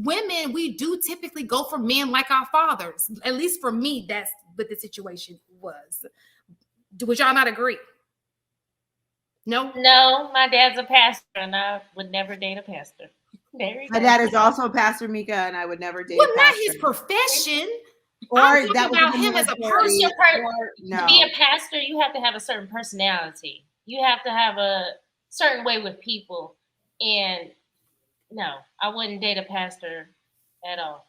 women, we do typically go for men like our fathers. At least for me, that's what the situation was. Would y'all not agree? No? No, my dad's a pastor, and I would never date a pastor. My dad is also a pastor, Mika, and I would never date. Well, a not pastor. his profession. Or I'm that talking about him as a person. To be a pastor, you have to have a certain personality. You have to have a certain way with people. And no, I wouldn't date a pastor at all.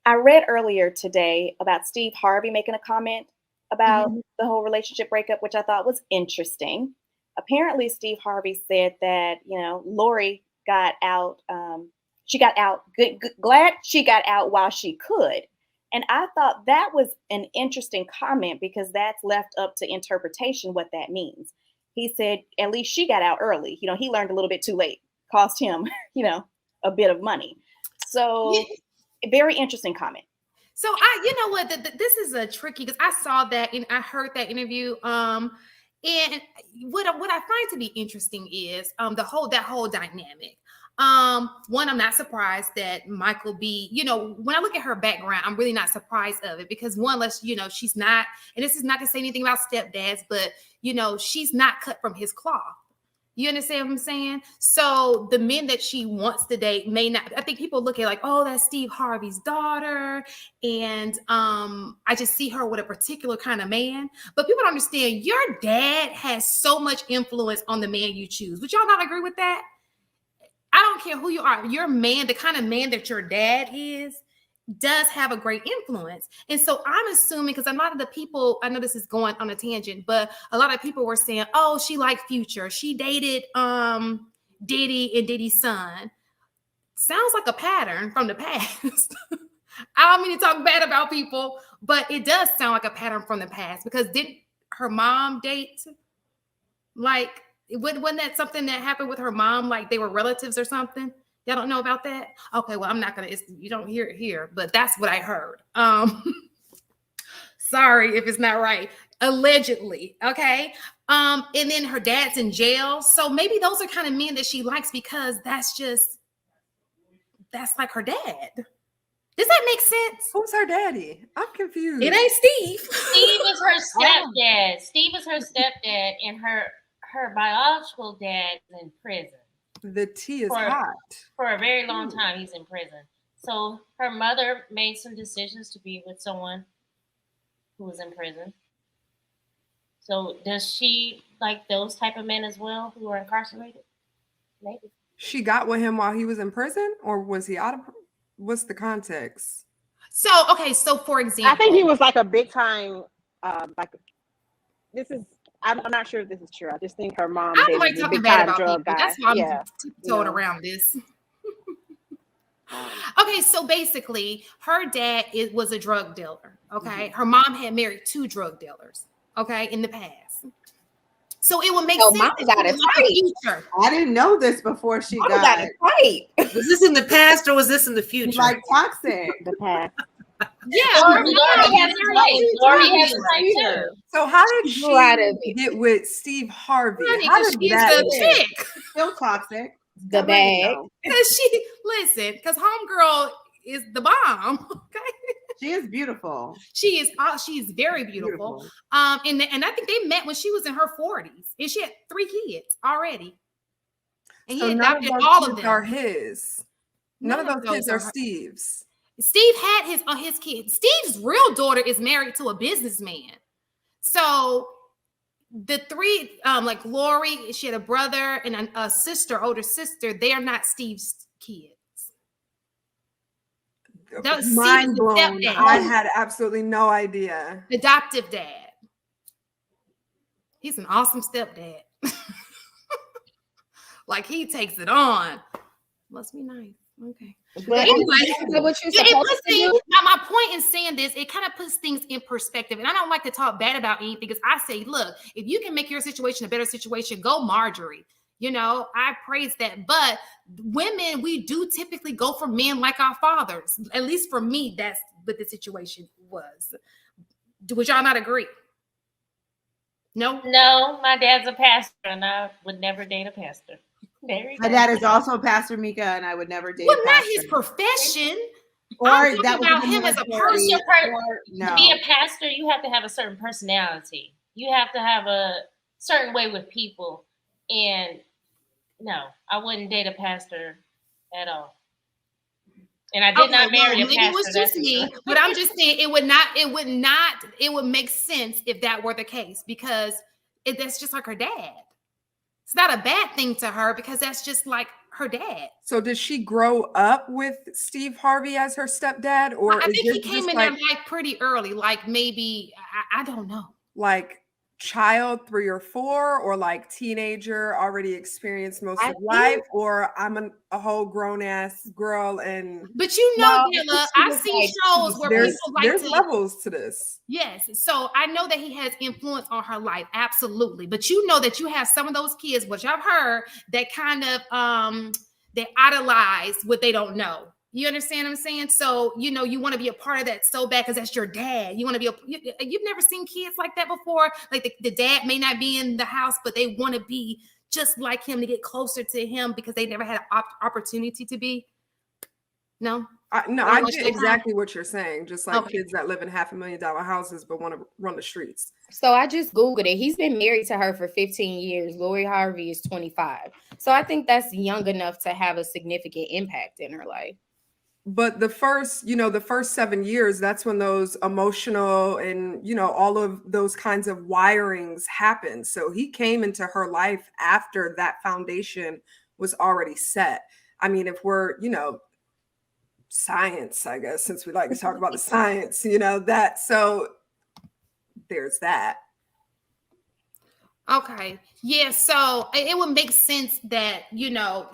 I read earlier today about Steve Harvey making a comment about the whole relationship breakup, which I thought was interesting. Apparently, Steve Harvey said that, Lori got out. She got out. Glad she got out while she could. And I thought that was an interesting comment because that's left up to interpretation what that means. He said, at least she got out early. He learned a little bit too late. Cost him, a bit of money. So very interesting comment. So this is a tricky, because I saw that and I heard that interview. And what I find to be interesting is that whole dynamic. One, I'm not surprised that Michael B, when I look at her background, I'm really not surprised of it, because one, she's not, and this is not to say anything about stepdads, but she's not cut from his cloth. You understand what I'm saying? So the men that she wants to date may not. I think people look at like, oh, that's Steve Harvey's daughter, and I just see her with a particular kind of man. But people don't understand, your dad has so much influence on the man you choose. Would y'all not agree with that? I don't care who you are. Your man, the kind of man that your dad is, does have a great influence. And so I'm assuming, because a lot of the people, I know this is going on a tangent, but a lot of people were saying, oh, she liked Future. She dated Diddy and Diddy's son. Sounds like a pattern from the past. I don't mean to talk bad about people, but it does sound like a pattern from the past, because didn't her mom date, like, wasn't that something that happened with her mom? Like they were relatives or something? Y'all don't know about that? Okay, well, I'm not gonna, you don't hear it here, but that's what I heard. Sorry if it's not right. Allegedly, okay? And then her dad's in jail. So maybe those are kind of men that she likes, because that's like her dad. Does that make sense? Who's her daddy? I'm confused. It ain't Steve. Steve is her stepdad. Steve is her stepdad, and her biological dad's in prison. The tea is hot. For a very long time, he's in prison. So her mother made some decisions to be with someone who was in prison. So does she like those type of men as well who are incarcerated? Maybe. She got with him while he was in prison, or was he out of? What's the context? So, okay. So for example, I think he was like a big time, I'm not sure if this is true. I just think her mom. I don't like talking bad about people. That's why I'm tiptoed around this. Okay, so basically, her dad was a drug dealer. Okay, her mom had married 2 drug dealers. Okay, in the past, so it would make sense. Mom got it right. I didn't know this before she got it right. Was this in the past or was this in the future? Like toxic. The past. Yeah, Lori has a right too. So how did she get with Steve Harvey? How did that chick? Still toxic. The bag. Because homegirl is the bomb. Okay. She is beautiful. She is very beautiful. And I think they met when she was in her 40s, and she had 3 kids already. And he adopted all of them. Are his. None of those kids are Steve's. Steve had his kids. Steve's real daughter is married to a businessman. So the 3, like Lori, she had a brother and a sister, older sister. They are not Steve's kids. Mind blown. I had absolutely no idea. Adoptive dad. He's an awesome stepdad. Like he takes it on. Must be nice. Okay. But anyway, my point in saying this, it kind of puts things in perspective. And I don't like to talk bad about anything, because I say, look, if you can make your situation a better situation, go Marjorie. I praise that. But women, we do typically go for men like our fathers. At least for me, that's what the situation was. Would y'all not agree? No? No, my dad's a pastor, and I would never date a pastor. Very My good. dad is also a pastor, Mika, and I would never date Well, a not pastor. his profession. Or I'm that talking was about in the him as a military, What's your per- or no. To be a pastor, you have to have a certain personality. You have to have a certain way with people. And no, I wouldn't date a pastor at all. And I did not marry a maybe pastor. it was That's just for me, sure. but I'm just saying it would make sense if that were the case because that's just like her dad. It's not a bad thing to her because that's just like her dad. So did she grow up with Steve Harvey as her stepdad, or I is think he this came just in like, there like pretty early, like maybe I don't know. like child 3 or 4, or like teenager already experienced most I of life, or I'm a whole grown ass girl and But you know, No, Dilla, she I've was seen like- shows where there's people like to. levels to this. Yes, so I know that he has influence on her life, absolutely. But you know that you have some of those kids, which I've heard, that kind of they idolize what they don't know. You understand what I'm saying? So you know you want to be a part of that so bad because that's your dad. You want to be you've never seen kids like that before. Like the dad may not be in the house, but they want to be just like him to get closer to him because they never had an opportunity to be. No. I get exactly what you're saying. Just like Okay. kids that live in $500,000 houses but want to run the streets. So I just Googled it. He's been married to her for 15 years. Lori Harvey is 25. So I think that's young enough to have a significant impact in her life. But the first 7 years, that's when those emotional and, all of those kinds of wirings happen. So he came into her life after that foundation was already set. I mean, if we're, science, I guess, since we like to talk about the science, that, so there's that. Okay. Yeah. So it would make sense that,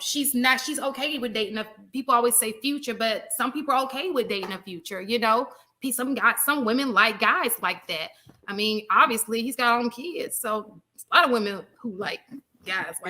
she's okay with dating people always say future, but some people are okay with dating a future, some women like guys like that. I mean, obviously he's got own kids. So a lot of women who like guys like